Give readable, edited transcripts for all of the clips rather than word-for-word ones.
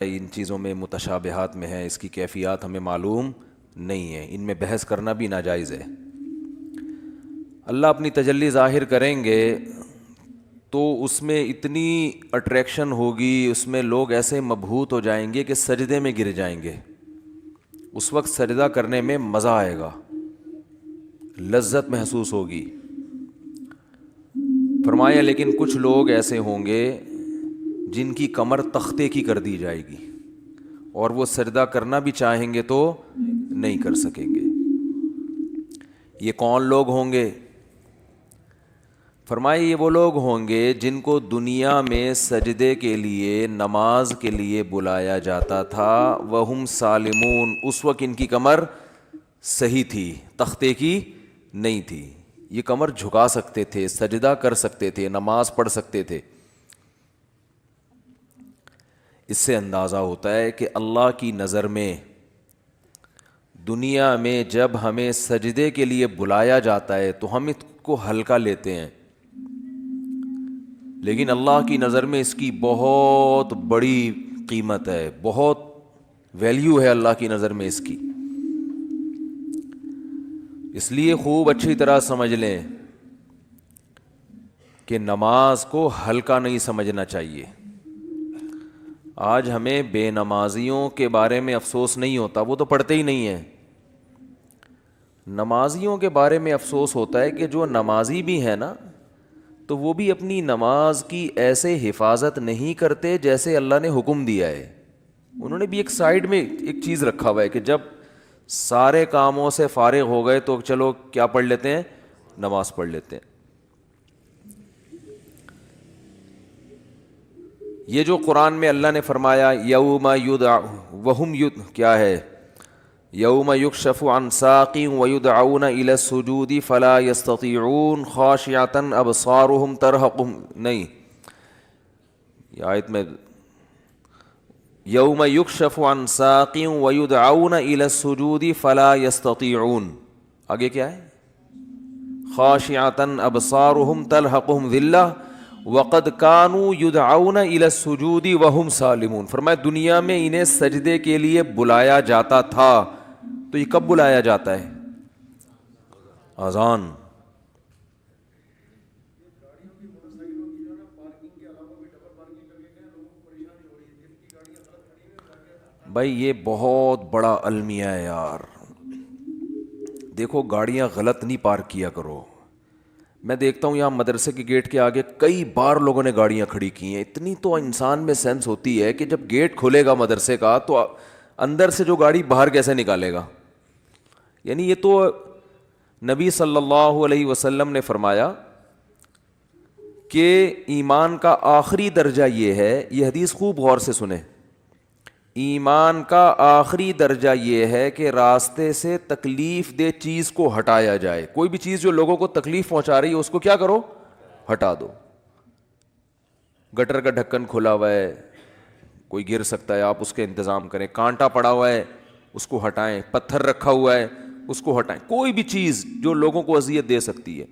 ان چیزوں میں متشابہات میں ہے، اس کی کیفیات ہمیں معلوم نہیں ہے، ان میں بحث کرنا بھی ناجائز ہے۔ اللہ اپنی تجلی ظاہر کریں گے تو اس میں اتنی اٹریکشن ہوگی، اس میں لوگ ایسے مبہوت ہو جائیں گے کہ سجدے میں گر جائیں گے۔ اس وقت سجدہ کرنے میں مزہ آئے گا، لذت محسوس ہوگی۔ فرمایا لیکن کچھ لوگ ایسے ہوں گے جن کی کمر تختے کی کر دی جائے گی، اور وہ سجدہ کرنا بھی چاہیں گے تو نہیں کر سکیں گے۔ یہ کون لوگ ہوں گے؟ فرمائے یہ وہ لوگ ہوں گے جن کو دنیا میں سجدے کے لیے، نماز کے لیے بلایا جاتا تھا، وہم سالمون، اس وقت ان کی کمر صحیح تھی، تختے کی نہیں تھی، یہ کمر جھکا سکتے تھے، سجدہ کر سکتے تھے، نماز پڑھ سکتے تھے۔ اس سے اندازہ ہوتا ہے کہ اللہ کی نظر میں دنیا میں جب ہمیں سجدے کے لیے بلایا جاتا ہے تو ہم اس کو ہلکا لیتے ہیں، لیکن اللہ کی نظر میں اس کی بہت بڑی قیمت ہے، بہت ویلیو ہے اللہ کی نظر میں اس کی۔ اس لیے خوب اچھی طرح سمجھ لیں کہ نماز کو ہلکا نہیں سمجھنا چاہیے۔ آج ہمیں بے نمازیوں کے بارے میں افسوس نہیں ہوتا، وہ تو پڑھتے ہی نہیں ہیں۔ نمازیوں کے بارے میں افسوس ہوتا ہے کہ جو نمازی بھی ہیں نا، تو وہ بھی اپنی نماز کی ایسے حفاظت نہیں کرتے جیسے اللہ نے حکم دیا ہے۔ انہوں نے بھی ایک سائیڈ میں ایک چیز رکھا ہوا ہے کہ جب سارے کاموں سے فارغ ہو گئے تو چلو کیا پڑھ لیتے ہیں، نماز پڑھ لیتے ہیں۔ یہ جو قرآن میں اللہ نے فرمایا یوم وہم کیا ہے، یوم یکشف عن ساق ویدعون الی السجود فلا یستطیعون خاشعۃ ابصارهم ترہقہم، نہیں، یہ آیت میں یوم یکشف عن ساق ویدعون الی السجود فلا یستطیعون، آگے کیا ہے، خاشعۃ ابصارهم ترہقہم ذلہ وقد كانوا يدعون الى السجود وهم سالمون۔ فرمایا دنیا میں انہیں سجدے کے لیے بلایا جاتا تھا، تو یہ کب بلایا جاتا ہے؟ اذان۔ بھائی یہ بہت بڑا المیہ ہے یار، دیکھو گاڑیاں غلط نہیں پارک کیا کرو۔ میں دیکھتا ہوں یہاں مدرسے کے گیٹ کے آگے کئی بار لوگوں نے گاڑیاں کھڑی کی ہیں۔ اتنی تو انسان میں سینس ہوتی ہے کہ جب گیٹ کھلے گا مدرسے کا تو اندر سے جو گاڑی باہر کیسے نکالے گا؟ یعنی یہ تو نبی صلی اللہ علیہ وسلم نے فرمایا کہ ایمان کا آخری درجہ یہ ہے، یہ حدیث خوب غور سے سنیں، ایمان کا آخری درجہ یہ ہے کہ راستے سے تکلیف دہ چیز کو ہٹایا جائے۔ کوئی بھی چیز جو لوگوں کو تکلیف پہنچا رہی ہے اس کو کیا کرو، ہٹا دو۔ گٹر کا ڈھکن کھلا ہوا ہے، کوئی گر سکتا ہے، آپ اس کے انتظام کریں۔ کانٹا پڑا ہوا ہے اس کو ہٹائیں، پتھر رکھا ہوا ہے اس کو ہٹائیں، کوئی بھی چیز جو لوگوں کو اذیت دے سکتی ہے۔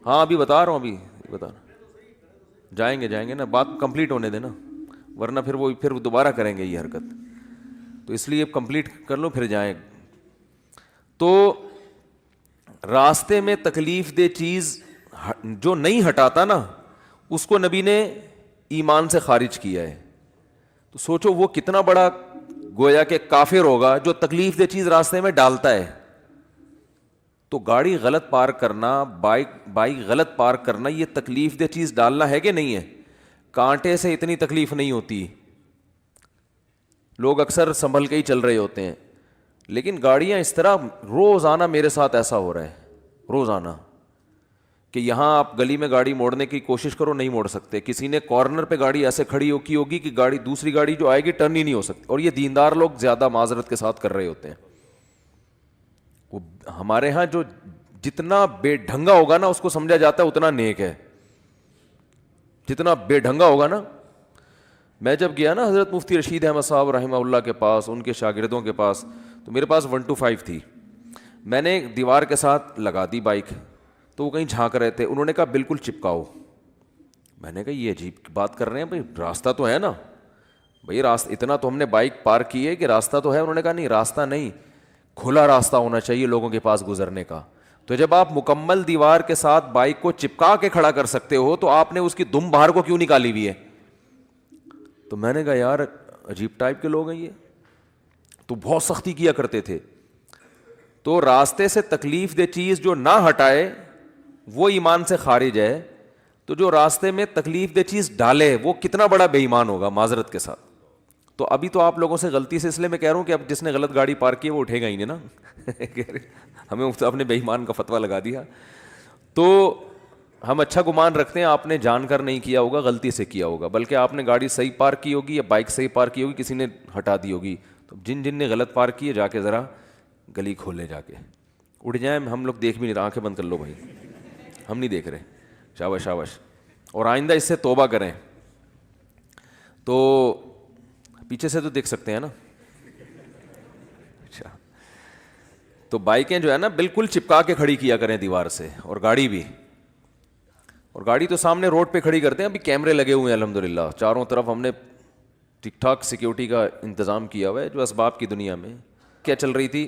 ہاں ابھی بتا رہا ہوں، ابھی بتا رہا ہوں، جائیں گے نا، بات کمپلیٹ ہونے دینا، ورنہ پھر وہ دوبارہ کریں گے یہ حرکت، تو اس لیے کمپلیٹ کر لو پھر جائیں۔ تو راستے میں تکلیف دہ چیز جو نہیں ہٹاتا نا، اس کو نبی نے ایمان سے خارج کیا ہے۔ تو سوچو وہ کتنا بڑا گویا کہ کافر ہوگا جو تکلیف دہ چیز راستے میں ڈالتا ہے۔ تو گاڑی غلط پارک کرنا، بائک غلط پارک کرنا، یہ تکلیف دہ چیز ڈالنا ہے کہ نہیں ہے؟ کانٹے سے اتنی تکلیف نہیں ہوتی، لوگ اکثر سنبھل کے ہی چل رہے ہوتے ہیں، لیکن گاڑیاں اس طرح، روزانہ میرے ساتھ ایسا ہو رہا ہے، روزانہ، کہ یہاں آپ گلی میں گاڑی موڑنے کی کوشش کرو نہیں موڑ سکتے، کسی نے کارنر پہ گاڑی ایسے کھڑی کی ہوگی کہ گاڑی دوسری گاڑی جو آئے گی ٹرن ہی نہیں ہو سکتی، اور یہ دیندار لوگ زیادہ معذرت کے ساتھ کر رہے ہوتے ہیں۔ وہ ہمارے ہاں جو جتنا بے ڈھنگا ہوگا نا اس کو سمجھا جاتا ہے اتنا نیک ہے، جتنا بے ڈھنگا ہوگا نا۔ میں جب گیا نا حضرت مفتی رشید احمد صاحب رحمہ اللہ کے پاس، ان کے شاگردوں کے پاس، تو میرے پاس 125 تھی، میں نے دیوار کے ساتھ لگا دی بائک، تو وہ کہیں جھانک رہے تھے، انہوں نے کہا بالکل چپکاؤ۔ میں نے کہا یہ عجیب بات کر رہے ہیں بھائی، راستہ تو ہے نا، بھئی راستہ اتنا تو ہم نے بائک پارک کی ہے کہ راستہ تو ہے. انہوں نے کہا نہیں راستہ نہیں, کھلا راستہ ہونا چاہیے لوگوں کے پاس گزرنے کا. تو جب آپ مکمل دیوار کے ساتھ بائک کو چپکا کے کھڑا کر سکتے ہو تو آپ نے اس کی دم باہر کو کیوں نکالی ہوئی ہے؟ تو میں نے کہا یار عجیب ٹائپ کے لوگ ہیں یہ, تو بہت سختی کیا کرتے تھے. تو راستے سے تکلیف دہ چیز جو نہ ہٹائے وہ ایمان سے خارج ہے, تو جو راستے میں تکلیف دہ چیز ڈالے وہ کتنا بڑا بے ایمان ہوگا معذرت کے ساتھ. تو ابھی تو آپ لوگوں سے غلطی سے اس لیے میں کہہ رہا ہوں کہ اب جس نے غلط گاڑی پارک کی ہے وہ اٹھے گا ہی نہیں نا. ہمیں اپنے بے ایمان کا فتویٰ لگا دیا. تو ہم اچھا گمان رکھتے ہیں آپ نے جان کر نہیں کیا ہوگا, غلطی سے کیا ہوگا, بلکہ آپ نے گاڑی صحیح پارک کی ہوگی یا بائک صحیح پارک کی ہوگی, کسی نے ہٹا دی ہوگی. تو جن جن نے غلط پارک کی ہے جا کے ذرا گلی کھولے, جا کے اٹھ جائیں. ہم لوگ دیکھ بھی نہیں رہے, آنکھیں بند کر لو بھائی, ہم نہیں دیکھ رہے. شاباش شاباش. اور آئندہ اس سے توبہ کریں. تو پیچھے سے تو دیکھ سکتے ہیں نا. اچھا, تو بائکیں جو ہے نا بالکل چپکا کے کھڑی کیا کریں دیوار سے, اور گاڑی بھی. اور گاڑی تو سامنے روڈ پہ کھڑی کرتے ہیں, ابھی کیمرے لگے ہوئے ہیں الحمدللہ چاروں طرف, ہم نے ٹھیک ٹھاک سیکیورٹی کا انتظام کیا ہوا ہے. جو اسباب کی دنیا میں کیا چل رہی تھی,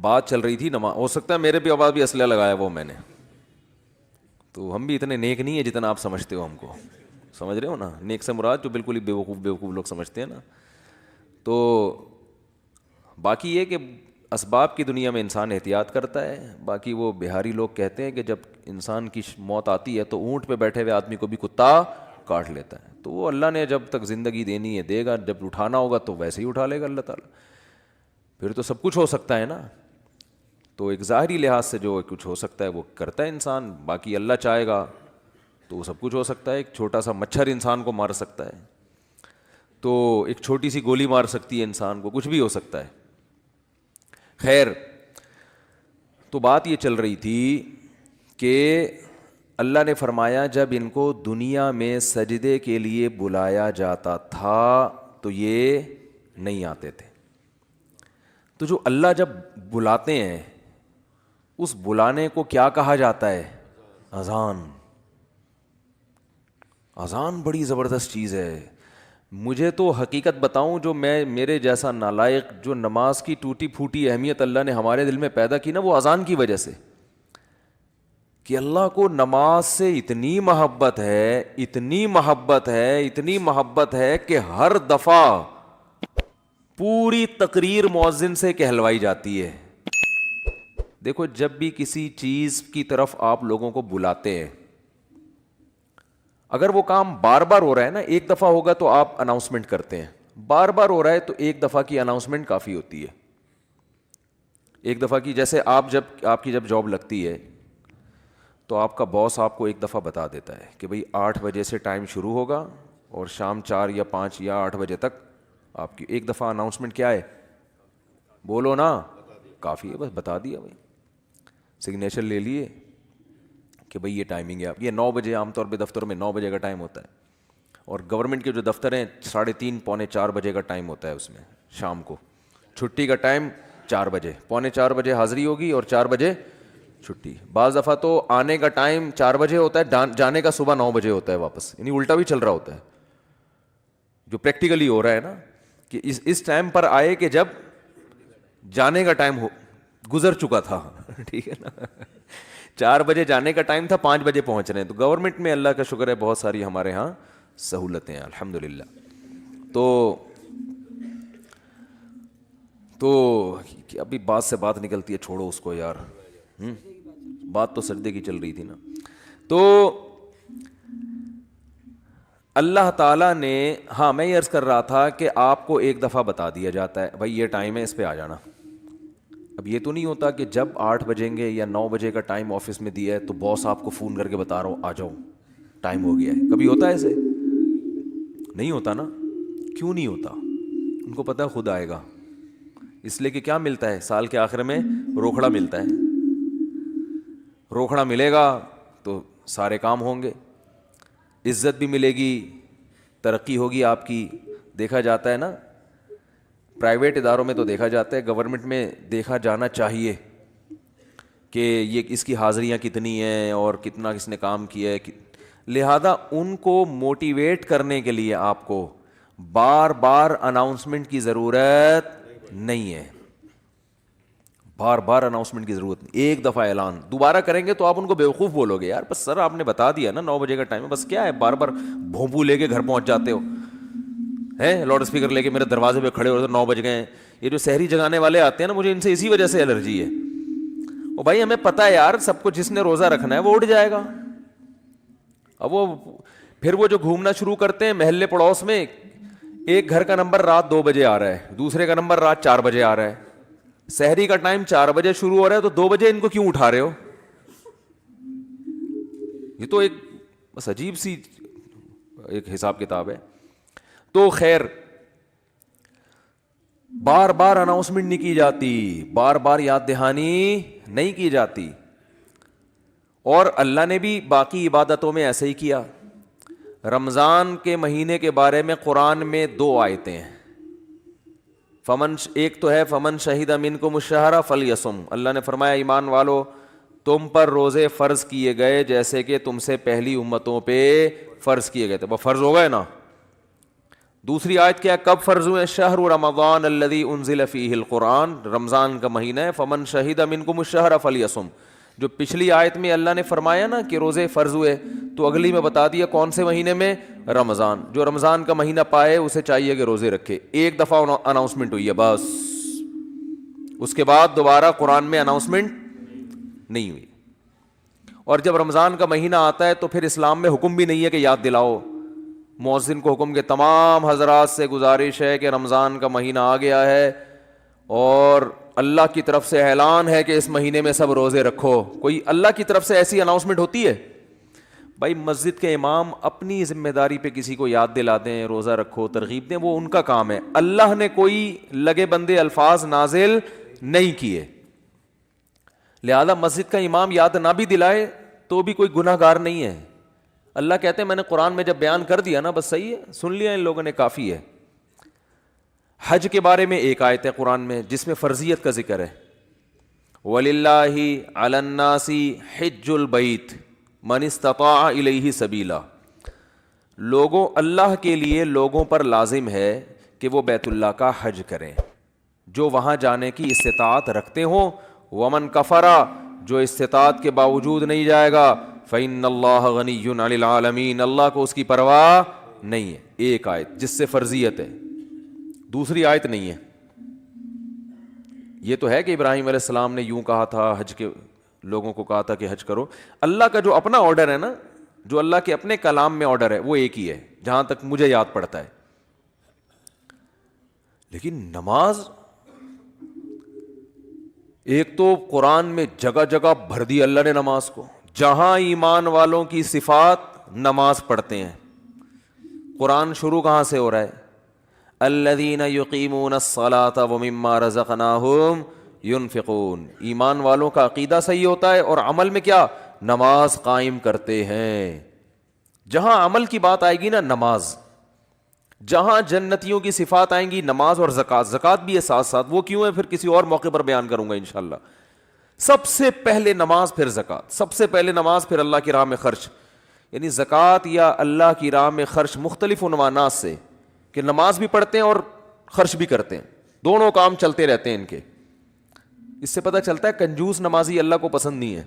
بات چل رہی تھی نماز. ہو سکتا ہے میرے بھی آواز بھی اسلحہ لگایا وہ میں نے, تو ہم بھی اتنے نیک نہیں ہیں جتنا آپ سمجھتے ہو ہم کو. سمجھ رہے ہو نا, نیک سے مراد جو بالکل ہی بیوقوف لوگ سمجھتے ہیں نا. تو باقی یہ کہ اسباب کی دنیا میں انسان احتیاط کرتا ہے. باقی وہ بہاری لوگ کہتے ہیں کہ جب انسان کی موت آتی ہے تو اونٹ پہ بیٹھے ہوئے آدمی کو بھی کتا کاٹ لیتا ہے. تو وہ اللہ نے جب تک زندگی دینی ہے دے گا, جب اٹھانا ہوگا تو ویسے ہی اٹھا لے گا اللہ تعالیٰ. پھر تو سب کچھ ہو سکتا ہے نا. تو ایک ظاہری لحاظ سے جو کچھ ہو سکتا ہے وہ کرتا ہے انسان, باقی اللہ چاہے گا تو وہ سب کچھ ہو سکتا ہے. ایک چھوٹا سا مچھر انسان کو مار سکتا ہے, تو ایک چھوٹی سی گولی مار سکتی ہے انسان کو, کچھ بھی ہو سکتا ہے. خیر, تو بات یہ چل رہی تھی کہ اللہ نے فرمایا جب ان کو دنیا میں سجدے کے لیے بلایا جاتا تھا تو یہ نہیں آتے تھے. تو جو اللہ جب بلاتے ہیں اس بلانے کو کیا کہا جاتا ہے؟ اذان. اذان بڑی زبردست چیز ہے. مجھے تو حقیقت بتاؤں, جو میرے جیسا نالائق جو نماز کی ٹوٹی پھوٹی اہمیت اللہ نے ہمارے دل میں پیدا کی نا, وہ اذان کی وجہ سے, کہ اللہ کو نماز سے اتنی محبت ہے, اتنی محبت ہے, اتنی محبت ہے کہ ہر دفعہ پوری تقریر مؤذن سے کہلوائی جاتی ہے. دیکھو جب بھی کسی چیز کی طرف آپ لوگوں کو بلاتے ہیں, اگر وہ کام بار بار ہو رہا ہے نا, ایک دفعہ ہوگا تو آپ اناؤنسمنٹ کرتے ہیں, بار بار ہو رہا ہے تو ایک دفعہ کی اناؤنسمنٹ کافی ہوتی ہے. ایک دفعہ کی, جیسے آپ کی جب جاب لگتی ہے تو آپ کا باس آپ کو ایک دفعہ بتا دیتا ہے کہ بھئی 8 بجے سے ٹائم شروع ہوگا اور شام 4 یا 5 یا 8 بجے تک آپ کی ایک دفعہ اناؤنسمنٹ کیا ہے, بولو نا, کافی ہے, بس بتا دیا بھائی, سگنیچر لے لیے کہ بھئی یہ ٹائمنگ ہے آپ. یہ 9 بجے عام طور پہ دفتروں میں 9 بجے کا ٹائم ہوتا ہے, اور گورنمنٹ کے جو دفتر ہیں 3:30 پونے 4 بجے کا ٹائم ہوتا ہے اس میں شام کو. چھٹی کا ٹائم 4 بجے, پونے 4 بجے حاضری ہوگی اور 4 بجے چھٹی. بعض دفعہ تو آنے کا ٹائم 4 بجے ہوتا ہے, جانے کا صبح 9 بجے ہوتا ہے واپس, یعنی الٹا بھی چل رہا ہوتا ہے. جو پریکٹیکلی ہو رہا ہے نا کہ اس ٹائم پر آئے کہ جب جانے کا ٹائم گزر چکا تھا. ٹھیک ہے نا, 4 بجے جانے کا ٹائم تھا, 5 بجے پہنچ رہے ہیں. تو گورنمنٹ میں اللہ کا شکر ہے بہت ساری ہمارے ہاں سہولتیں ہیں الحمدللہ. تو ابھی بات سے بات نکلتی ہے, چھوڑو اس کو یار, بات تو سجدے کی چل رہی تھی نا. تو اللہ تعالیٰ نے, ہاں میں یہ عرض کر رہا تھا کہ آپ کو ایک دفعہ بتا دیا جاتا ہے بھائی یہ ٹائم ہے, اس پہ آ جانا. اب یہ تو نہیں ہوتا کہ جب 8 بجیں گے یا 9 بجے کا ٹائم آفس میں دیا ہے تو باس آپ کو فون کر کے بتا رہا ہوں آ جاؤ ٹائم ہو گیا ہے. کبھی ہوتا ہے ایسے؟ نہیں ہوتا نا. کیوں نہیں ہوتا؟ ان کو پتہ ہے خود آئے گا, اس لیے کہ کیا ملتا ہے سال کے آخر میں, روکھڑا ملتا ہے. روکھڑا ملے گا تو سارے کام ہوں گے, عزت بھی ملے گی, ترقی ہوگی آپ کی. دیکھا جاتا ہے نا پرائیویٹ اداروں میں, تو دیکھا جاتا ہے, گورنمنٹ میں دیکھا جانا چاہیے کہ یہ اس کی حاضریاں کتنی ہیں اور کتنا کس نے کام کیا ہے. لہذا ان کو موٹیویٹ کرنے کے لیے آپ کو بار بار اناؤنسمنٹ کی ضرورت نہیں ہے, بار بار اناؤنسمنٹ کی ضرورت نہیں. ایک دفعہ اعلان دوبارہ کریں گے تو آپ ان کو بیوقوف بولو گے, یار بس سر آپ نے بتا دیا نا 9 بجے کا ٹائم ہے, بس کیا ہے بار بار بھونپو لے کے گھر پہنچ جاتے ہو, ہیں لاؤڈ اسپیکر لے کے میرے دروازے پہ کھڑے ہو 9 بج گئے ہیں. یہ جو سحری جگانے والے آتے ہیں نا, مجھے ان سے اسی وجہ سے الرجی ہے. او بھائی ہمیں پتہ ہے یار سب کو, جس نے روزہ رکھنا ہے وہ اٹھ جائے گا. اب وہ پھر وہ جو گھومنا شروع کرتے ہیں محلے پڑوس میں, ایک گھر کا نمبر رات 2 بجے آ رہا ہے, دوسرے کا نمبر رات 4 بجے آ رہا ہے. سحری کا ٹائم 4 بجے شروع ہو رہا ہے تو 2 بجے ان کو کیوں اٹھا رہے ہو؟ یہ تو ایک بس عجیب سی ایک حساب کتاب ہے. تو خیر بار بار اناؤنسمنٹ نہیں کی جاتی, بار بار یاد دہانی نہیں کی جاتی. اور اللہ نے بھی باقی عبادتوں میں ایسے ہی کیا. رمضان کے مہینے کے بارے میں قرآن میں 2 آیتیں ہیں. ایک تو ہے فمن شہید منکم الشہر فلیصم. اللہ نے فرمایا ایمان والو تم پر روزے فرض کیے گئے جیسے کہ تم سے پہلی امتوں پہ فرض کیے گئے تھے. وہ فرض ہو گئے نا. دوسری آیت کیا, کب فرض ہوئے؟ شہر رمضان الذی انزل فیہ القرآن, رمضان کا مہینہ ہے. فمن شہید منکم الشہر فلیصم. جو پچھلی آیت میں اللہ نے فرمایا نا کہ روزے فرض ہوئے, تو اگلی میں بتا دیا کون سے مہینے میں؟ رمضان. جو رمضان کا مہینہ پائے اسے چاہیے کہ روزے رکھے. ایک دفعہ اناؤنسمنٹ ہوئی ہے بس, اس کے بعد دوبارہ قرآن میں اناؤنسمنٹ نہیں ہوئی. اور جب رمضان کا مہینہ آتا ہے تو پھر اسلام میں حکم بھی نہیں ہے کہ یاد دلاؤ. مؤذن کو حکم کے تمام حضرات سے گزارش ہے کہ رمضان کا مہینہ آ گیا ہے اور اللہ کی طرف سے اعلان ہے کہ اس مہینے میں سب روزے رکھو. کوئی اللہ کی طرف سے ایسی اناؤنسمنٹ ہوتی ہے؟ بھائی مسجد کے امام اپنی ذمہ داری پہ کسی کو یاد دلا دیں, روزہ رکھو, ترغیب دیں, وہ ان کا کام ہے. اللہ نے کوئی لگے بندے الفاظ نازل نہیں کیے, لہذا مسجد کا امام یاد نہ بھی دلائے تو بھی کوئی گناہ گار نہیں ہے. اللہ کہتے ہیں میں نے قرآن میں جب بیان کر دیا نا, بس صحیح ہے, سن لیا ان لوگوں نے, کافی ہے. حج کے بارے میں ایک آیت ہے قرآن میں جس میں فرضیت کا ذکر ہے. وَلِلَّهِ عَلَى النَّاسِ حِجُّ الْبَيْتِ مَنِ اسْتَطَاعَ إِلَيْهِ سَبِيلًا. لوگوں, اللہ کے لیے لوگوں پر لازم ہے کہ وہ بیت اللہ کا حج کریں جو وہاں جانے کی استطاعت رکھتے ہوں. وَمَنْ كَفَرَ, جو استطاعت کے باوجود نہیں جائے گا, فَإِنَّ اللَّهَ غَنِيٌّ عَنِ الْعَالَمِينَ, اللہ کو اس کی پرواہ نہیں ہے. ایک آیت جس سے فرضیت ہے, دوسری آیت نہیں ہے. یہ تو ہے کہ ابراہیم علیہ السلام نے یوں کہا تھا, حج کے لوگوں کو کہا تھا کہ حج کرو. اللہ کا جو اپنا آرڈر ہے نا, جو اللہ کے اپنے کلام میں آرڈر ہے, وہ ایک ہی ہے جہاں تک مجھے یاد پڑتا ہے. لیکن نماز, ایک تو قرآن میں جگہ جگہ بھر دی اللہ نے نماز کو, جہاں ایمان والوں کی صفات نماز پڑھتے ہیں. قرآن شروع کہاں سے ہو رہا ہے؟ الذین یقیمون الصلاۃ ومما رزقناہم ینفقون. ایمان والوں کا عقیدہ صحیح ہوتا ہے اور عمل میں کیا؟ نماز قائم کرتے ہیں. جہاں عمل کی بات آئے گی نا, نماز. جہاں جنتیوں کی صفات آئیں گی, نماز اور زکوٰۃ. زکوٰۃ بھی ہے ساتھ ساتھ, وہ کیوں ہے پھر کسی اور موقع پر بیان کروں گا انشاءاللہ. سب سے پہلے نماز پھر زکوٰۃ, سب سے پہلے نماز پھر اللہ کی راہ میں خرچ. یعنی زکوٰۃ یا اللہ کی راہ میں خرچ مختلف عنوانات سے, کہ نماز بھی پڑھتے ہیں اور خرچ بھی کرتے ہیں, دونوں کام چلتے رہتے ہیں ان کے. اس سے پتہ چلتا ہے کنجوس نمازی اللہ کو پسند نہیں ہے.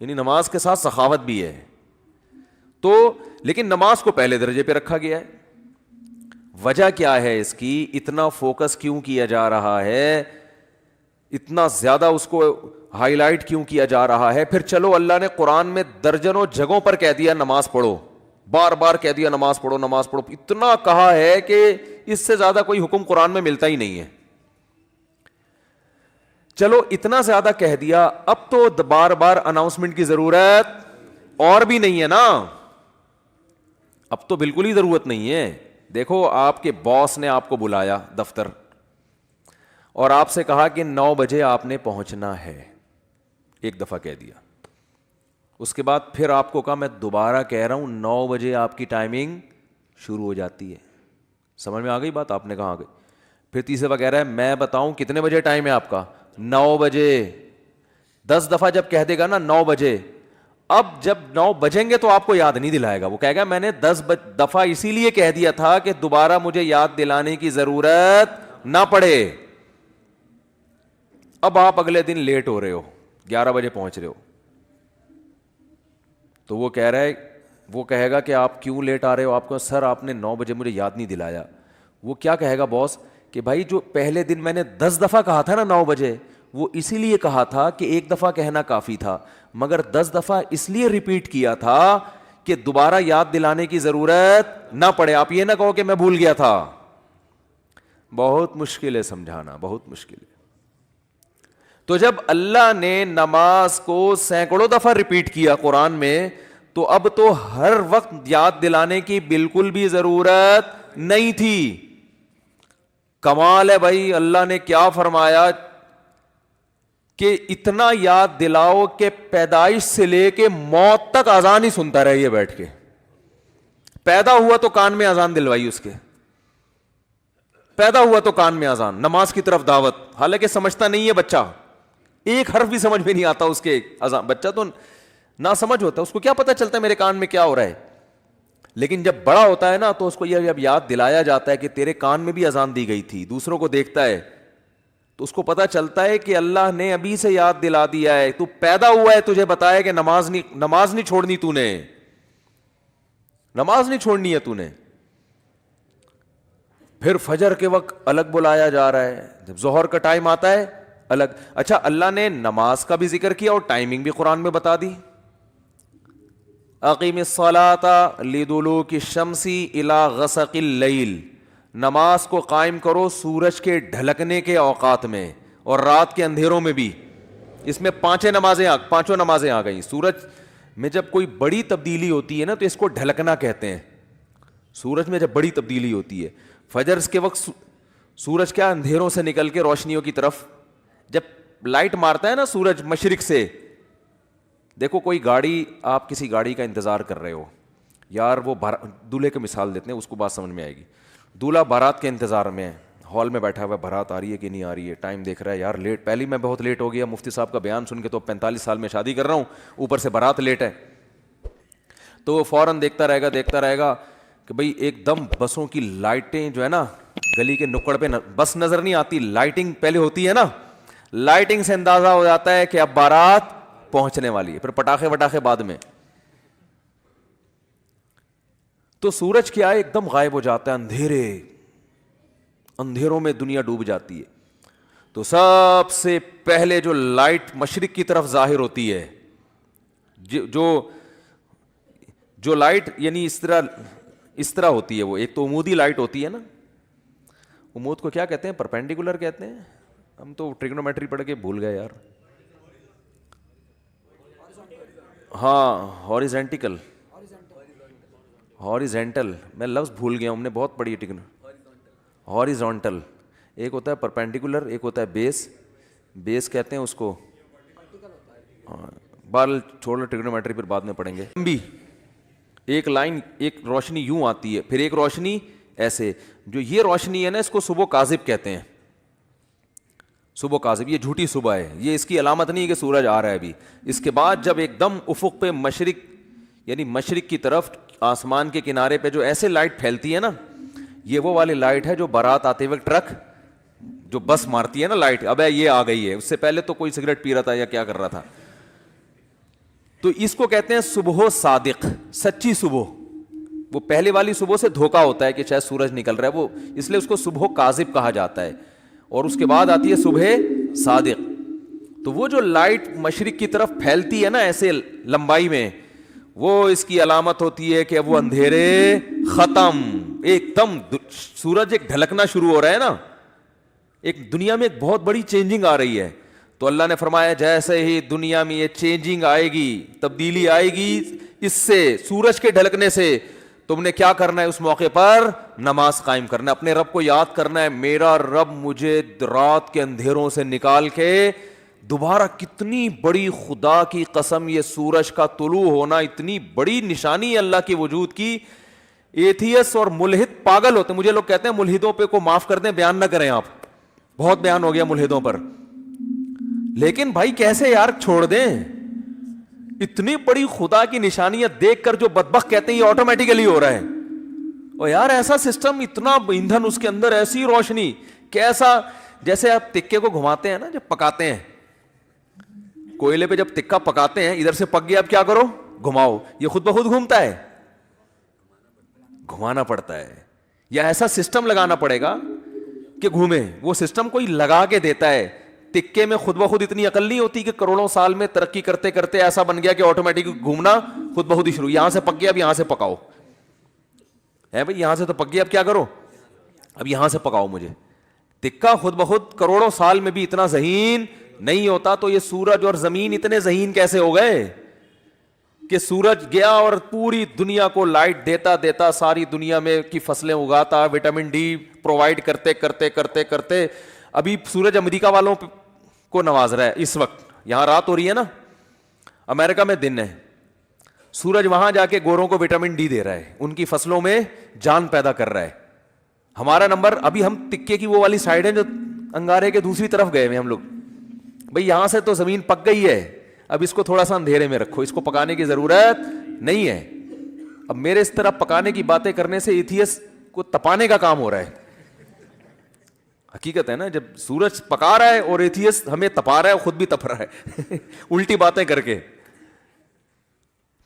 یعنی نماز کے ساتھ سخاوت بھی ہے. تو لیکن نماز کو پہلے درجے پہ رکھا گیا ہے. وجہ کیا ہے اس کی؟ اتنا فوکس کیوں کیا جا رہا ہے, اتنا زیادہ اس کو ہائی لائٹ کیوں کیا جا رہا ہے؟ پھر چلو اللہ نے قرآن میں درجنوں جگہوں پر کہہ دیا نماز پڑھو, بار بار کہہ دیا نماز پڑھو نماز پڑھو. اتنا کہا ہے کہ اس سے زیادہ کوئی حکم قرآن میں ملتا ہی نہیں ہے. چلو اتنا زیادہ کہہ دیا, اب تو بار بار اناؤنسمنٹ کی ضرورت اور بھی نہیں ہے نا. اب تو بالکل ہی ضرورت نہیں ہے. دیکھو آپ کے باس نے آپ کو بلایا دفتر اور آپ سے کہا کہ 9 بجے آپ نے پہنچنا ہے, ایک دفعہ کہہ دیا. اس کے بعد پھر آپ کو کہا میں دوبارہ کہہ رہا ہوں 9 بجے آپ کی ٹائمنگ شروع ہو جاتی ہے. سمجھ میں آ گئی بات؟ آپ نے کہا آ گئی. پھر تیسرے وقت کہہ رہا ہے میں بتاؤں کتنے بجے ٹائم ہے آپ کا؟ 9 بجے. 10 دفعہ جب کہہ دے گا نا 9 بجے, اب جب 9 بجیں گے تو آپ کو یاد نہیں دلائے گا, وہ کہے گا میں نے 10 دفعہ اسی لیے کہہ دیا تھا کہ دوبارہ مجھے یاد دلانے کی ضرورت نہ پڑے. اب آپ اگلے دن لیٹ ہو رہے ہو, 11 بجے پہنچ رہے ہو, تو وہ کہہ رہا ہے, وہ کہے گا کہ آپ کیوں لیٹ آ رہے ہو, آپ کو سر آپ نے 9 بجے مجھے یاد نہیں دلایا. وہ کیا کہے گا باس کہ بھائی جو پہلے دن میں نے 10 دفعہ کہا تھا نا 9 بجے, وہ اسی لیے کہا تھا کہ ایک دفعہ کہنا کافی تھا, مگر 10 دفعہ اس لیے ریپیٹ کیا تھا کہ دوبارہ یاد دلانے کی ضرورت نہ پڑے. آپ یہ نہ کہو کہ میں بھول گیا تھا. بہت مشکل ہے سمجھانا, بہت مشکل ہے. تو جب اللہ نے نماز کو سینکڑوں دفعہ ریپیٹ کیا قرآن میں, تو اب تو ہر وقت یاد دلانے کی بالکل بھی ضرورت نہیں تھی. کمال ہے بھائی, اللہ نے کیا فرمایا کہ اتنا یاد دلاؤ کہ پیدائش سے لے کے موت تک اذان ہی سنتا رہے یہ بیٹھ کے. پیدا ہوا تو کان میں اذان دلوائی اس کے, پیدا ہوا تو کان میں اذان, نماز کی طرف دعوت, حالانکہ سمجھتا نہیں ہے بچہ, ایک حرف بھی سمجھ میں نہیں آتا اس کے اذان. بچہ تو نہ سمجھ ہوتا, اس کو کیا پتا چلتا ہے میرے کان میں کیا ہو رہا ہے. لیکن جب بڑا ہوتا ہے نا تو اس کو یہ جب یاد دلایا جاتا ہے کہ تیرے کان میں بھی اذان دی گئی تھی, دوسروں کو دیکھتا ہے تو اس کو پتا چلتا ہے کہ اللہ نے ابھی سے یاد دلا دیا ہے, تو پیدا ہوا ہے تجھے بتایا کہ نماز نہیں چھوڑنی, تو نے نماز نہیں چھوڑنی ہے تو نے. پھر فجر کے وقت الگ بلایا جا رہا ہے, جب ظہر کا ٹائم آتا ہے الگ. اچھا, اللہ نے نماز کا بھی ذکر کیا اور ٹائمنگ بھی قرآن میں بتا دی. اقیم الصلاۃ لدلوک الشمس الی غسق اللیل, نماز کو قائم کرو سورج کے ڈھلکنے کے اوقات میں اور رات کے اندھیروں میں بھی. اس میں پانچوں نمازیں آ گئیں. سورج میں جب کوئی بڑی تبدیلی ہوتی ہے نا تو اس کو ڈھلکنا کہتے ہیں. سورج میں جب بڑی تبدیلی ہوتی ہے, فجر کے وقت سورج کیا اندھیروں سے نکل کے روشنیوں کی طرف جب لائٹ مارتا ہے نا سورج مشرق سے. دیکھو کوئی گاڑی, آپ کسی گاڑی کا انتظار کر رہے ہو یار, وہ دولہے کی مثال دیتے ہیں, اس کو بات سمجھ میں آئے گی. دولہا بارات کے انتظار میں ہے, ہال میں بیٹھا ہوا ہے, بارات آ رہی ہے کہ نہیں آ رہی ہے, ٹائم دیکھ رہا ہے یار لیٹ, پہلے میں بہت لیٹ ہو گیا مفتی صاحب کا بیان سن کے, تو 45 سال میں شادی کر رہا ہوں, اوپر سے بارات لیٹ ہے. تو وہ فوراً دیکھتا رہے گا کہ بھئی ایک دم بسوں کی لائٹیں جو ہے نا گلی کے نکڑ پہ, بس نظر نہیں آتی, لائٹنگ پہلے ہوتی ہے نا, لائٹنگ سے اندازہ ہو جاتا ہے کہ اب بارات پہنچنے والی ہے. پھر پٹاخے وٹاخے بعد میں. تو سورج کیا ہے ایک دم غائب ہو جاتا ہے, اندھیروں میں دنیا ڈوب جاتی ہے. تو سب سے پہلے جو لائٹ مشرق کی طرف ظاہر ہوتی ہے, جو لائٹ یعنی اس طرح ہوتی ہے, وہ ایک تو عمودی لائٹ ہوتی ہے نا, عمود کو کیا کہتے ہیں, پرپینڈیکولر کہتے ہیں, ہم تو ٹریگنومیٹری پڑھ کے بھول گئے یار. ہاں ہاریزینٹل, میں لفظ بھول گیا ہوں, ہم نے بہت پڑھی ہے ہاریزونٹل. ایک ہوتا ہے پرپینڈیکولر, ایک ہوتا ہے بیس کہتے ہیں اس کو. بال چھوڑ ٹریگنومیٹری پھر بعد میں پڑھیں گے. بھی ایک لائن, ایک روشنی یوں آتی ہے, پھر ایک روشنی ایسے. جو یہ روشنی ہے نا اس کو صبح کاذب کہتے ہیں. صبح کاذب, یہ جھوٹی صبح ہے, یہ اس کی علامت نہیں ہے کہ سورج آ رہا ہے ابھی. اس کے بعد جب ایک دم افق پہ مشرق یعنی مشرق کی طرف آسمان کے کنارے پہ جو ایسے لائٹ پھیلتی ہے نا, یہ وہ والی لائٹ ہے جو بارات آتے وقت ٹرک جو بس مارتی ہے نا لائٹ, اب یہ آ گئی ہے. اس سے پہلے تو کوئی سگریٹ پی رہا تھا یا کیا کر رہا تھا. تو اس کو کہتے ہیں صبح صادق, سچی صبح. وہ پہلے والی صبح سے دھوکا ہوتا ہے کہ شاید سورج نکل رہا ہے, وہ اس لیے اس کو صبح کاذب کہا جاتا ہے. اور اس کے بعد آتی ہے صبح صادق. تو وہ جو لائٹ مشرق کی طرف پھیلتی ہے نا ایسے لمبائی میں, وہ اس کی علامت ہوتی ہے کہ اب وہ اندھیرے ختم, ایک دم سورج ایک ڈھلکنا شروع ہو رہا ہے نا, ایک دنیا میں ایک بہت بڑی چینجنگ آ رہی ہے. تو اللہ نے فرمایا جیسے ہی دنیا میں یہ چینجنگ آئے گی, تبدیلی آئے گی اس سے, سورج کے ڈھلکنے سے, تم نے کیا کرنا ہے اس موقع پر, نماز قائم کرنا ہے, اپنے رب کو یاد کرنا ہے, میرا رب مجھے رات کے اندھیروں سے نکال کے دوبارہ. کتنی بڑی خدا کی قسم, یہ سورج کا طلوع ہونا اتنی بڑی نشانی ہے اللہ کے وجود کی. ایتھیس اور ملحد پاگل ہوتے ہیں, مجھے لوگ کہتے ہیں ملحدوں پہ کو معاف کر دیں, بیان نہ کریں آپ, بہت بیان ہو گیا ملحدوں پر. لیکن بھائی کیسے یار چھوڑ دیں, اتنی بڑی خدا کی نشانیاں دیکھ کر جو بدبخت کہتے ہیں یہ آٹومیٹیکلی ہو رہا ہے. اور یار ایسا سسٹم, اتنا ایندھن اس کے اندر, ایسی روشنی, کیسا, جیسے آپ تکے کو گھماتے ہیں نا جب پکاتے ہیں, کوئلے پہ جب تکا پکاتے ہیں, ادھر سے پک گیا, اب کیا کرو, گھماؤ, یہ خود بخود گھومتا ہے, گھمانا پڑتا ہے, یا ایسا سسٹم لگانا پڑے گا کہ گھومے. وہ سسٹم کوئی لگا کے دیتا ہے. تکے میں خود بخود اتنی عقل نہیں ہوتی کہ کروڑوں سال میں ترقی کرتے کرتے ایسا بن گیا کہ آٹومیٹک گھومنا خود بخود ہی شروع, یہاں سے پک گیا اب یہاں سے پکاؤ, ہے بھائی یہاں سے تو پک گیا اب کیا کرو, اب یہاں سے پکاؤ مجھے. تکا خود بخود کروڑوں سال میں بھی اتنا ذہین نہیں ہوتا, تو یہ سورج اور زمین اتنے ذہین کیسے ہو گئے کہ سورج گیا اور پوری دنیا کو لائٹ دیتا دیتا ساری دنیا میں کی فصلیں اگاتا, وٹامن ڈی پرووائڈ کرتے کرتے کرتے کرتے ابھی سورج امریکہ والوں کو نواز رہا ہے. اس وقت یہاں رات ہو رہی ہے نا, امریکہ میں دن ہے, سورج وہاں جا کے گوروں کو وٹامن ڈی دے رہا ہے, ان کی فصلوں میں جان پیدا کر رہا ہے. ہمارا نمبر, ابھی ہم تکے کی وہ والی سائڈ ہے جو انگارے کے دوسری طرف گئے ہوئے ہم لوگ, بھئی یہاں سے تو زمین پک گئی ہے, اب اس کو تھوڑا سا اندھیرے میں رکھو, اس کو پکانے کی ضرورت نہیں ہے. اب میرے اس طرح پکانے کی باتیں کرنے سے ایتھیس کو تپانے کا کام ہو رہا ہے. حقیقت ہے نا, جب سورج پکا رہا ہے اور ایتھیس ہمیں تپا رہا ہے, خود بھی تپ رہا ہے الٹی باتیں کر کے.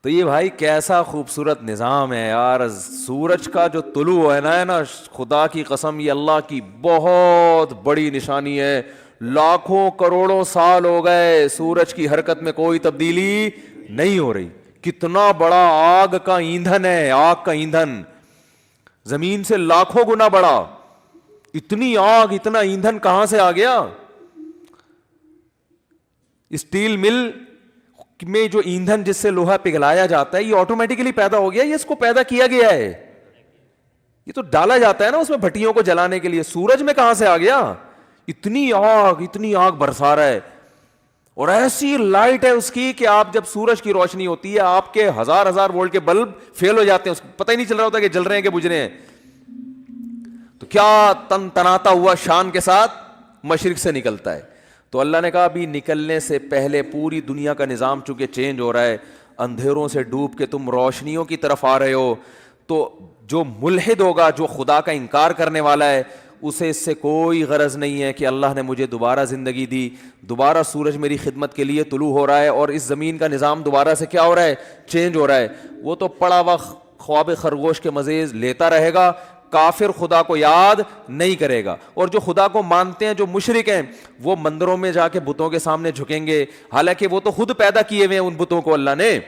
تو یہ بھائی کیسا خوبصورت نظام ہے یار. سورج کا جو طلوع ہے نا خدا کی قسم, یہ اللہ کی بہت بڑی نشانی ہے. لاکھوں کروڑوں سال ہو گئے سورج کی حرکت میں کوئی تبدیلی نہیں ہو رہی. کتنا بڑا آگ کا ایندھن ہے, آگ کا ایندھن زمین سے لاکھوں گنا بڑا. اتنی آگ, اتنا ایندھن کہاں سے آ گیا؟ اسٹیل مل میں جو ایندھن جس سے لوہا پگھلایا جاتا ہے یہ آٹومیٹکلی پیدا ہو گیا, یہ اس کو پیدا کیا گیا ہے, یہ تو ڈالا جاتا ہے نا اس میں بھٹیوں کو جلانے کے لیے. سورج میں کہاں سے آ گیا؟ اتنی آگ برسا رہا ہے, اور ایسی لائٹ ہے اس کی کہ آپ جب سورج کی روشنی ہوتی ہے آپ کے ہزار وولٹ کے بلب فیل ہو جاتے ہیں, اس کو پتہ ہی نہیں چل رہا ہوتا کہ جل رہے ہیں کہ بجھ رہے ہیں. تو کیا تن تناتا ہوا شان کے ساتھ مشرق سے نکلتا ہے. تو اللہ نے کہا ابھی نکلنے سے پہلے پوری دنیا کا نظام چونکہ چینج ہو رہا ہے, اندھیروں سے ڈوب کے تم روشنیوں کی طرف آ رہے ہو, تو جو ملحد ہوگا, جو خدا کا انکار کرنے والا ہے, اسے اس سے کوئی غرض نہیں ہے کہ اللہ نے مجھے دوبارہ زندگی دی, دوبارہ سورج میری خدمت کے لیے طلوع ہو رہا ہے اور اس زمین کا نظام دوبارہ سے کیا ہو رہا ہے, چینج ہو رہا ہے. وہ تو پڑا ہوا خواب خرگوش کے مزے لیتا رہے گا, کافر خدا کو یاد نہیں کرے گا. اور جو خدا کو مانتے ہیں, جو مشرک ہیں, وہ مندروں میں جا کے بتوں کے سامنے جھکیں گے, حالانکہ وہ تو خود پیدا کیے ہوئے ہیں ان بتوں کو اللہ نے.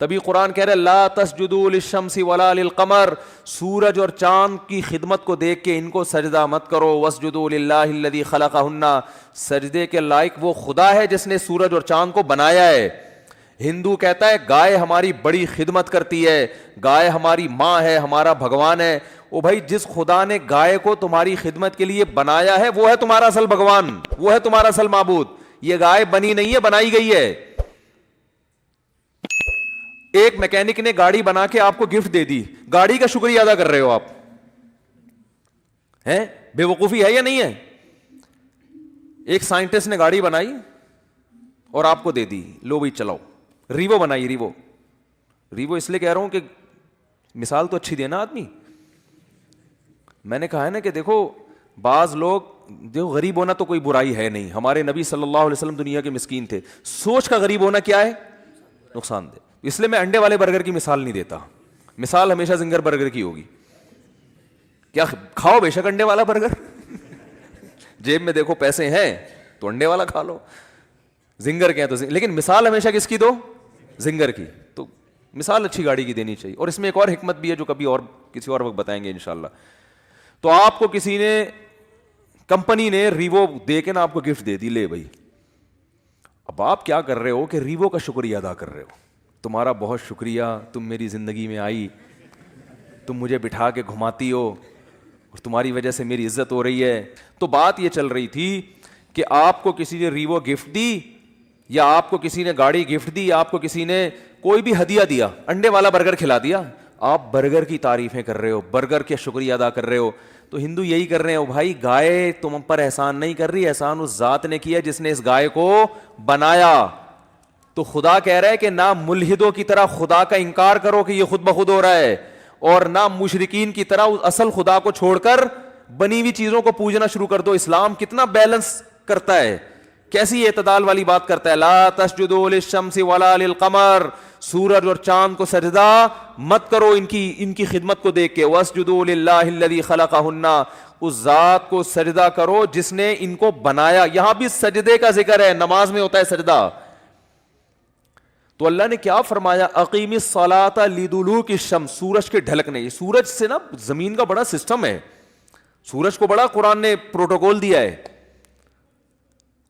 تبھی قرآن کہہ رہے لا تسجدوا للشمس ولا للقمر, سورج اور چاند کی خدمت کو دیکھ کے ان کو سجدہ مت کرو. واسجدوا للہ الذی خلقہن, سجدے کے لائق وہ خدا ہے جس نے سورج اور چاند کو بنایا ہے. ہندو کہتا ہے گائے ہماری بڑی خدمت کرتی ہے, گائے ہماری ماں ہے, ہمارا بھگوان ہے. او بھائی جس خدا نے گائے کو تمہاری خدمت کے لیے بنایا ہے وہ ہے تمہارا اصل بھگوان, وہ ہے تمہارا اصل معبود. یہ گائے بنی نہیں ہے, بنائی گئی ہے. ایک میکینک نے گاڑی بنا کے آپ کو گفٹ دے دی, گاڑی کا شکریہ ادا کر رہے ہو آپ, ہیں بے وقوفی ہے یا نہیں ہے؟ ایک سائنٹسٹ نے گاڑی بنائی اور آپ کو دے دی, لو بھائی چلاؤ. ریوو بنائی, ریوو اس لیے کہہ رہا ہوں کہ مثال تو اچھی دے نا آدمی. میں نے کہا ہے نا کہ دیکھو بعض لوگ, دیکھو غریب ہونا تو کوئی برائی ہے نہیں, ہمارے نبی صلی اللہ علیہ وسلم دنیا کے مسکین تھے. سوچ کا غریب ہونا کیا ہے, نقصان دہ. اس لیے میں انڈے والے برگر کی مثال نہیں دیتا, مثال ہمیشہ زنگر برگر کی ہوگی. کیا کھاؤ بے شک انڈے والا برگر, جیب میں دیکھو پیسے ہیں تو انڈے والا کھا لو, زنگر کیا تو لیکن مثال ہمیشہ کس کی دو, زنگر کی. تو مثال اچھی گاڑی کی دینی چاہیے. اور اس میں ایک اور حکمت بھی ہے جو کبھی اور کسی اور وقت بتائیں گے انشاءاللہ. تو آپ کو کسی نے, کمپنی نے ریوو دے کے نا آپ کو گفٹ دے دی, لے بھائی. اب آپ کیا کر رہے ہو کہ ریوو کا شکریہ ادا کر رہے ہو, تمہارا بہت شکریہ, تم میری زندگی میں آئی, تم مجھے بٹھا کے گھماتی ہو اور تمہاری وجہ سے میری عزت ہو رہی ہے. تو بات یہ چل رہی تھی کہ آپ کو کسی نے ریوو گفٹ دی, یا آپ کو کسی نے گاڑی گفٹ دی, آپ کو کسی نے کوئی بھی ہدیہ دیا, انڈے والا برگر کھلا دیا, آپ برگر کی تعریفیں کر رہے ہو, برگر کے شکریہ ادا کر رہے ہو. تو ہندو یہی کر رہے ہو بھائی, گائے تم پر احسان نہیں کر رہی, احسان اس ذات نے کیا جس نے اس گائے کو بنایا. تو خدا کہہ رہا ہے کہ نہ ملحدوں کی طرح خدا کا انکار کرو کہ یہ خود بخود ہو رہا ہے، اور نہ مشرکین کی طرح اس اصل خدا کو چھوڑ کر بنی ہوئی چیزوں کو پوجنا شروع کر دو۔ اسلام کتنا بیلنس کرتا ہے، کیسی اعتدال والی بات کرتا ہے۔ لا تسجدوا للشمس ولا للقمر، سورج اور چاند کو سجدہ مت کرو ان کی خدمت کو دیکھ کے۔ واسجدوا للہ الذی خلقہن، اس ذات کو سجدہ کرو جس نے ان کو بنایا۔ یہاں بھی سجدے کا ذکر ہے، نماز میں ہوتا ہے سجدہ۔ تو اللہ نے کیا فرمایا؟ اقیم الصلاۃ لدلوک الشمس، سورج کے ڈھلکنے۔ یہ سورج سے نا زمین کا بڑا سسٹم ہے، سورج کو بڑا قرآن نے پروٹوکول دیا ہے۔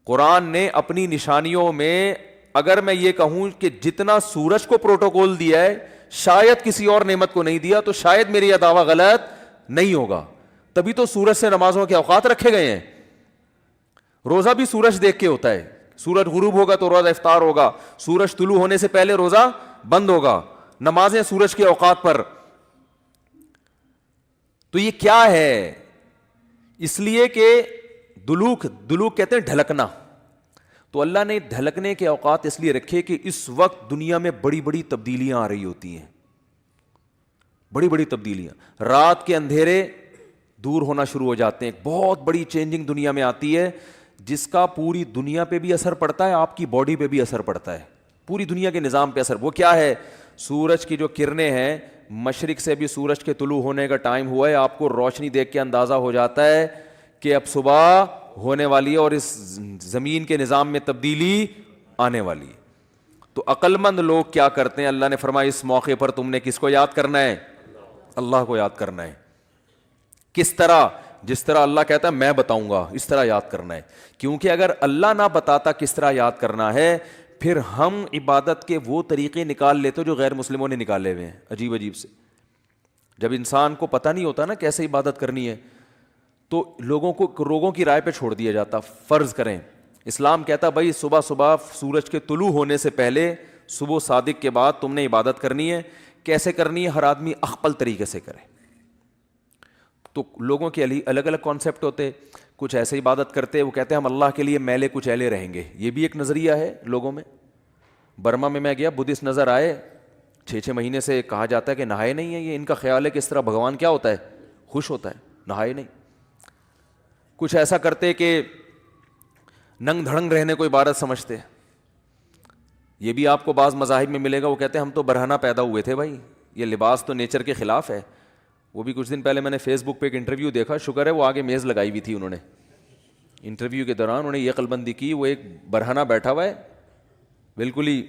قرآن نے اپنی نشانیوں میں اگر میں یہ کہوں کہ جتنا سورج کو پروٹوکول دیا ہے شاید کسی اور نعمت کو نہیں دیا، تو شاید میری یہ دعویٰ غلط نہیں ہوگا۔ تبھی تو سورج سے نمازوں کے اوقات رکھے گئے ہیں۔ روزہ بھی سورج دیکھ کے ہوتا ہے، سورج غروب ہوگا تو روزہ افطار ہوگا، سورج طلوع ہونے سے پہلے روزہ بند ہوگا، نمازیں سورج کے اوقات پر۔ تو یہ کیا ہے؟ اس لیے کہ دلوک کہتے ہیں ڈھلکنا، تو اللہ نے ڈھلکنے کے اوقات اس لیے رکھے کہ اس وقت دنیا میں بڑی بڑی تبدیلیاں آ رہی ہوتی ہیں، بڑی بڑی تبدیلیاں۔ رات کے اندھیرے دور ہونا شروع ہو جاتے ہیں، بہت بڑی چینجنگ دنیا میں آتی ہے جس کا پوری دنیا پہ بھی اثر پڑتا ہے، آپ کی باڈی پہ بھی اثر پڑتا ہے، پوری دنیا کے نظام پہ اثر۔ وہ کیا ہے؟ سورج کی جو کرنیں ہیں، مشرق سے بھی سورج کے طلوع ہونے کا ٹائم ہوا ہے، آپ کو روشنی دیکھ کے اندازہ ہو جاتا ہے کہ اب صبح ہونے والی ہے اور اس زمین کے نظام میں تبدیلی آنے والی ہے۔ تو عقل مند لوگ کیا کرتے ہیں؟ اللہ نے فرمایا اس موقع پر تم نے کس کو یاد کرنا ہے؟ اللہ کو یاد کرنا ہے۔ کس طرح؟ جس طرح اللہ کہتا ہے میں بتاؤں گا اس طرح یاد کرنا ہے، کیونکہ اگر اللہ نہ بتاتا کس طرح یاد کرنا ہے پھر ہم عبادت کے وہ طریقے نکال لیتے جو غیر مسلموں نے نکالے ہوئے ہیں، عجیب عجیب سے۔ جب انسان کو پتہ نہیں ہوتا نا کیسے عبادت کرنی ہے تو لوگوں کی رائے پہ چھوڑ دیا جاتا۔ فرض کریں اسلام کہتا بھائی صبح صبح سورج کے طلوع ہونے سے پہلے، صبح صادق کے بعد تم نے عبادت کرنی ہے۔ کیسے کرنی ہے؟ ہر آدمی اخپل طریقے سے کرے۔ تو لوگوں کے الگ الگ کانسیپٹ ہوتے، کچھ ایسے عبادت کرتے، وہ کہتے ہیں ہم اللہ کے لیے میلے کچھ ایلے رہیں گے۔ یہ بھی ایک نظریہ ہے لوگوں میں۔ برما میں گیا، بدھسٹ نظر آئے، 6 مہینے سے کہا جاتا ہے کہ نہائے نہیں ہیں یہ، ان کا خیال ہے کہ اس طرح بھگوان کیا ہوتا ہے؟ خوش ہوتا ہے، نہائے نہیں۔ کچھ ایسا کرتے کہ ننگ دھڑنگ رہنے کو عبادت سمجھتے۔ یہ بھی آپ کو بعض مذاہب میں ملے گا، وہ کہتے ہیں ہم تو برہنہ پیدا ہوئے تھے بھائی، یہ لباس تو نیچر کے خلاف ہے۔ وہ بھی کچھ دن پہلے میں نے فیس بک پہ ایک انٹرویو دیکھا، شکر ہے وہ آگے میز لگائی ہوئی تھی، انہوں نے انٹرویو کے دوران انہوں نے یہ عقل بندی کی، وہ ایک برہنہ بیٹھا ہوا ہے بالکل ہی